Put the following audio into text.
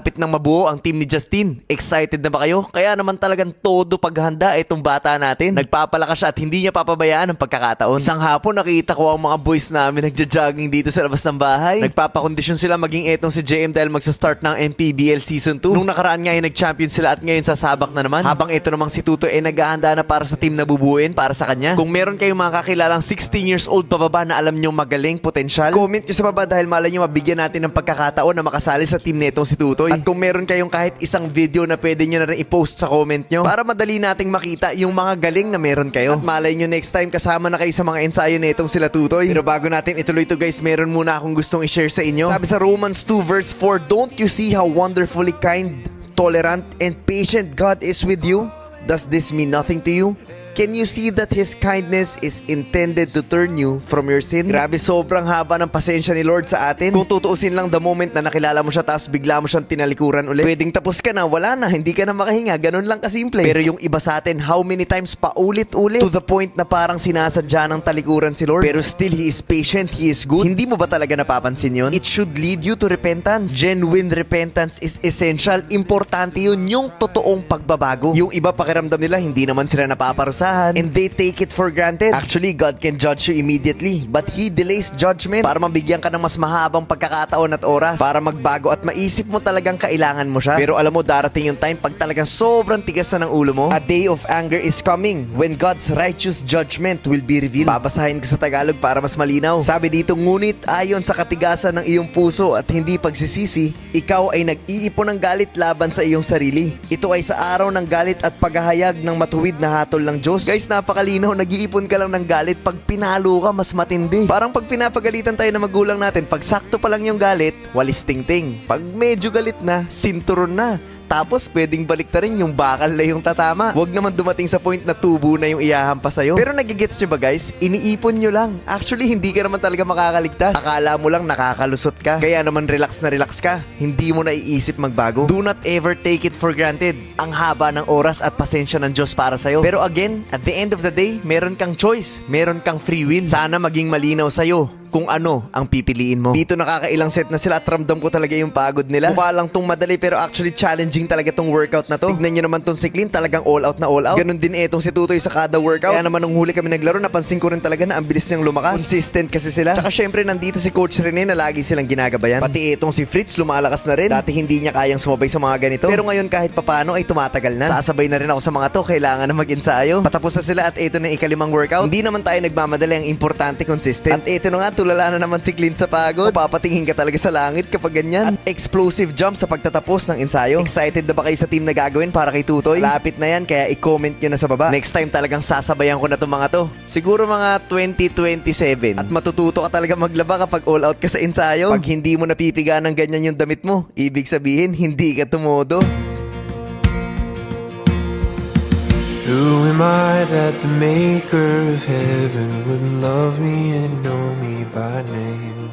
Malapit nang mabuo ang team ni Justin. Excited na ba kayo? Kaya naman talagang todo paghanda itong bata natin. Nagpapalakas siya at hindi niya papabayaan ang pagkakataon. Isang hapon nakita ko ang mga boys namin nagja-jogging dito sa labas ng bahay. Nagpapakondisyon sila maging etong si JM dahil magsa-start ng MPBL Season 2. Nung nakaraan nga nag-champion sila at ngayon sasabak na naman. Habang ito namang si Tutoy ay naghahanda na para sa team na bubuuin para sa kanya. Kung meron kayong mga kakilalang 16 years old pababa na alam nyo magaling potensyal, comment nyo sa baba dahil malay nyo mabigyan natin ng pagkakataon na makasali sa team netong si Tutoy. At kung meron kayong kahit isang video na pwede nyo na rin i-post sa comment nyo para madali nating makita yung mga galing na meron kayo. At malay nyo next time kasama na kayo sa mga ensayo netong sila Tutoy. Pero bago natin ituloy to guys, meron muna akong gustong i-share sa inyo. Sabi sa Romans 2 verse 4, "Don't you see how wonderfully kind, tolerant, and patient God is with you? Does this mean nothing to you? Can you see that His kindness is intended to turn you from your sin?" Grabe, sobrang haba ng pasensya ni Lord sa atin. Kung tutuusin lang the moment na nakilala mo siya tapos bigla mo siyang tinalikuran ulit, pwedeng tapos ka na, wala na, hindi ka na makahinga, ganun lang kasimple. Pero yung iba sa atin, how many times paulit-ulit to the point na parang sinasadya ng talikuran si Lord. Pero still, He is patient, He is good. Hindi mo ba talaga napapansin yun? It should lead you to repentance. Genuine repentance is essential. Importante yun, yung totoong pagbabago. Yung iba pakiramdam nila, hindi naman sila napaparusahan and they take it for granted. Actually, God can judge you immediately, but He delays judgment para mabigyan ka ng mas mahabang pagkakataon at oras para magbago at maisip mo talagang kailangan mo siya. Pero alam mo, darating yung time pag talagang sobrang tigas na ng ulo mo. A day of anger is coming when God's righteous judgment will be revealed. Babasahin ko sa Tagalog para mas malinaw. Sabi dito, "Ngunit ayon sa katigasan ng iyong puso at hindi pagsisisi, ikaw ay nag-iipon ng galit laban sa iyong sarili. Ito ay sa araw ng galit at paghahayag ng matuwid na hatol ng Diyos." Guys, napakalinaw. Nag-iipon ka lang ng galit. Pag pinalo ka, mas matindi. Parang pag pinapagalitan tayo ng magulang natin, pag sakto pa lang yung galit, walis ting-ting. Pag medyo galit na, sinturon na. Tapos pwedeng baliktarin yung bakal na yung tatama. Huwag naman dumating sa point na tubo na yung iyahampas sa'yo. Pero nagigets nyo ba guys? Iniipon nyo lang. Actually, hindi ka naman talaga makakaligtas. Akala mo lang nakakalusot ka. Kaya naman relax na relax ka. Hindi mo na iisip magbago. Do not ever take it for granted. Ang haba ng oras at pasensya ng Diyos para sa'yo. Pero again, at the end of the day, meron kang choice. Meron kang free will. Sana maging malinaw sa'yo kung ano ang pipiliin mo. Dito nakakailang set na sila at ramdam ko talaga yung pagod nila. Mukha lang tong madali pero actually challenging talaga tong workout na to. Tignan nyo naman tong si Clint, talagang all out na all out. Ganon din etong si Tutoy sa kada workout. Kaya naman nung huli kami naglaro, napansin ko rin talaga na ang bilis niyang lumakas. Consistent kasi sila. Tsaka syempre nandito si Coach Rene na lagi silang ginagabayan. Pati etong si Fritz lumalakas na rin. Dati hindi niya kayang sumabay sa mga ganito. Pero ngayon kahit papano ay tumatagal na. Sasabay na rin ako sa mga to. Kailangan na mag-ensayo. Patapos na sila at ito na ikalimang workout. Hindi naman tayo nagmamadali, ang importante consistent. At ito na nga, tulala na naman si Clint sa pagod. Papatingin ka talaga sa langit kapag ganyan. At explosive jump sa pagtatapos ng ensayo. Excited na ba kayo sa team na gagawin para kay Tutoy? Lapit na yan, kaya i-comment nyo na sa baba. Next time talagang sasabayan ko na itong mga to. Siguro mga 2027. At matututo ka talaga maglaba kapag all out ka sa ensayo. Pag hindi mo napipiga ng ganyan yung damit mo, ibig sabihin hindi ka tumodo. Who am I that the maker of heaven would love me and know me by name?